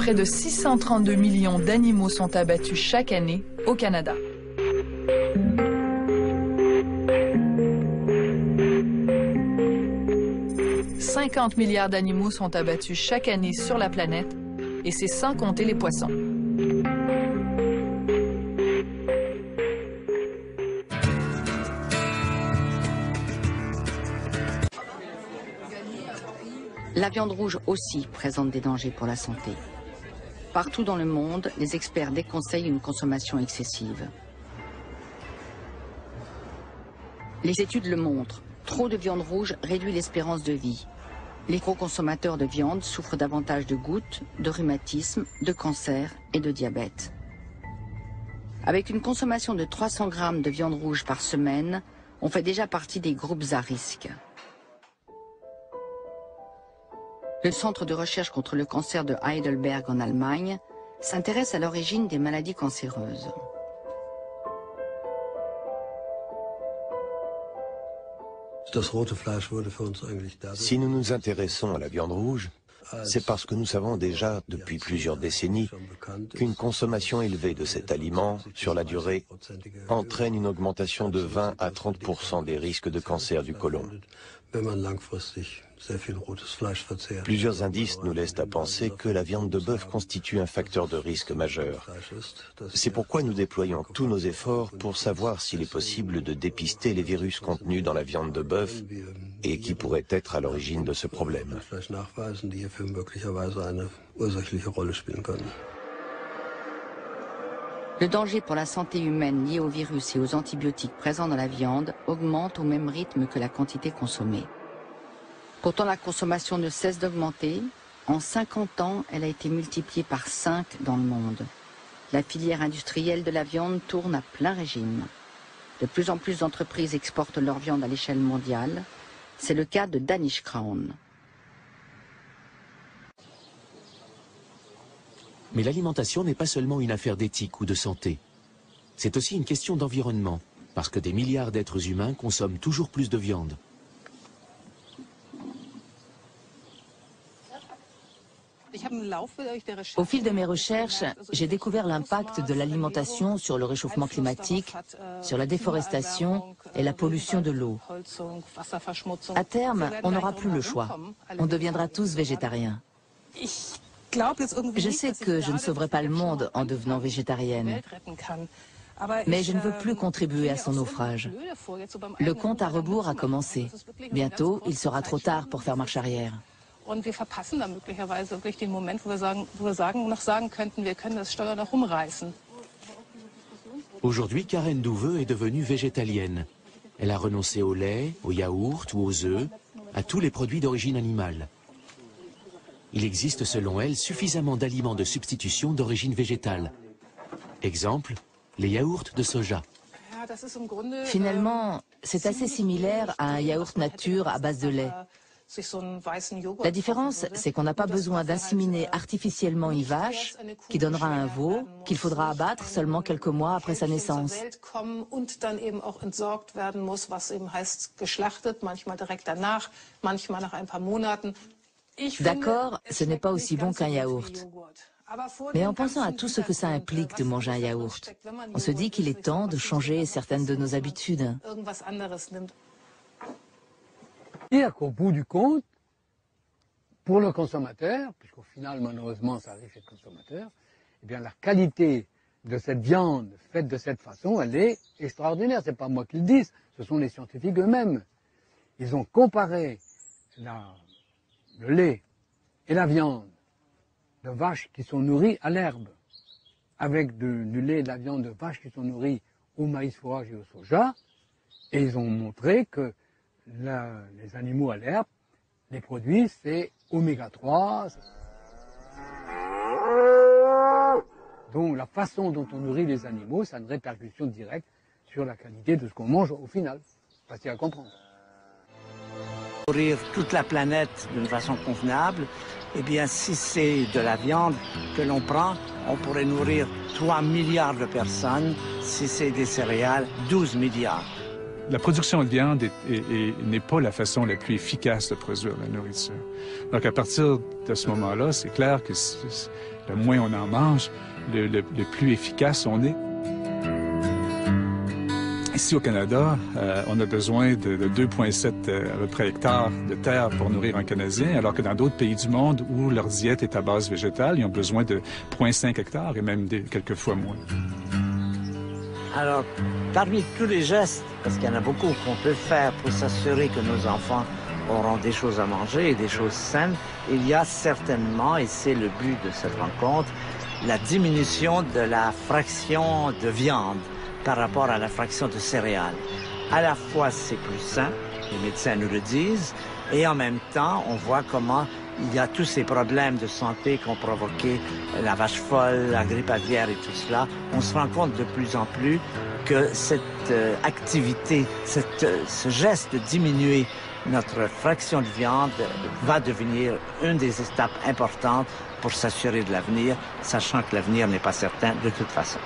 Près de 632 millions d'animaux sont abattus chaque année au Canada. « 50 milliards d'animaux sont abattus chaque année sur la planète, et c'est sans compter les poissons. » La viande rouge aussi présente des dangers pour la santé. Partout dans le monde, les experts déconseillent une consommation excessive. Les études le montrent, trop de viande rouge réduit l'espérance de vie. Les gros consommateurs de viande souffrent davantage de gouttes, de rhumatisme, de cancer et de diabète. Avec une consommation de 300 grammes de viande rouge par semaine, on fait déjà partie des groupes à risque. Le Centre de recherche contre le cancer de Heidelberg en Allemagne s'intéresse à l'origine des maladies cancéreuses. Si nous nous intéressons à la viande rouge, c'est parce que nous savons déjà depuis plusieurs décennies qu'une consommation élevée de cet aliment sur la durée entraîne une augmentation de 20 à 30% des risques de cancer du côlon. Plusieurs indices nous laissent à penser que la viande de bœuf constitue un facteur de risque majeur. C'est pourquoi nous déployons tous nos efforts pour savoir s'il est possible de dépister les virus contenus dans la viande de bœuf et qui pourraient être à l'origine de ce problème. Le danger pour la santé humaine lié aux virus et aux antibiotiques présents dans la viande augmente au même rythme que la quantité consommée. Pourtant, la consommation ne cesse d'augmenter. En 50 ans, elle a été multipliée par 5 dans le monde. La filière industrielle de la viande tourne à plein régime. De plus en plus d'entreprises exportent leur viande à l'échelle mondiale. C'est le cas de Danish Crown. Mais l'alimentation n'est pas seulement une affaire d'éthique ou de santé. C'est aussi une question d'environnement, parce que des milliards d'êtres humains consomment toujours plus de viande. Au fil de mes recherches, j'ai découvert l'impact de l'alimentation sur le réchauffement climatique, sur la déforestation et la pollution de l'eau. À terme, on n'aura plus le choix. On deviendra tous végétariens. Je sais que je ne sauverai pas le monde en devenant végétarienne, mais je ne veux plus contribuer à son naufrage. Le compte à rebours a commencé. Bientôt, il sera trop tard pour faire marche arrière. Und wir verpassen dann möglicherweise wirklich den Moment, wo wir sagen könnten, wir können das Steuer noch umreißen. Aujourd'hui, Karen Douveux est devenue végétalienne. Elle a renoncé au lait, au yaourt ou aux œufs, à tous les produits d'origine animale. Il existe selon elle suffisamment d'aliments de substitution d'origine végétale. Exemple, les yaourts de soja. Finalement, c'est assez similaire à un yaourt nature à base de lait. La différence, c'est qu'on n'a pas besoin d'inséminer artificiellement une vache qui donnera un veau qu'il faudra abattre seulement quelques mois après sa naissance. D'accord, ce n'est pas aussi bon qu'un yaourt. Mais en pensant à tout ce que ça implique de manger un yaourt, on se dit qu'il est temps de changer certaines de nos habitudes. Dire qu'au bout du compte, pour le consommateur, puisqu'au final, malheureusement, ça arrive chez le consommateur, eh bien, la qualité de cette viande faite de cette façon, elle est extraordinaire. C'est pas moi qui le dis, ce sont les scientifiques eux-mêmes. Ils ont comparé le lait et la viande de vaches qui sont nourries à l'herbe avec du lait et de la viande de vaches qui sont nourries au maïs fourrage et au soja, et ils ont montré que les animaux à l'herbe, les produits, c'est oméga 3. Donc la façon dont on nourrit les animaux, ça a une répercussion directe sur la qualité de ce qu'on mange au final. Facile à comprendre. Nourrir toute la planète d'une façon convenable, eh bien si c'est de la viande que l'on prend, on pourrait nourrir 3 milliards de personnes. Si c'est des céréales, 12 milliards. La production de viande n'est pas la façon la plus efficace de produire la nourriture. Donc, à partir de ce moment-là, c'est clair que le moins on en mange, le plus efficace on est. Ici au Canada, on a besoin de 2,7 à peu près hectares de terre pour nourrir un Canadien, alors que dans d'autres pays du monde où leur diète est à base végétale, ils ont besoin de 0,5 hectares et même quelquefois moins. Alors, parmi tous les gestes, parce qu'il y en a beaucoup qu'on peut faire pour s'assurer que nos enfants auront des choses à manger et des choses saines, il y a certainement, et c'est le but de cette rencontre, la diminution de la fraction de viande par rapport à la fraction de céréales. À la fois, c'est plus sain, les médecins nous le disent, et en même temps, on voit comment il y a tous ces problèmes de santé qu'ont provoqué la vache folle, la grippe aviaire et tout cela. On se rend compte de plus en plus que cette activité, ce geste de diminuer notre fraction de viande va devenir une des étapes importantes pour s'assurer de l'avenir, sachant que l'avenir n'est pas certain de toute façon.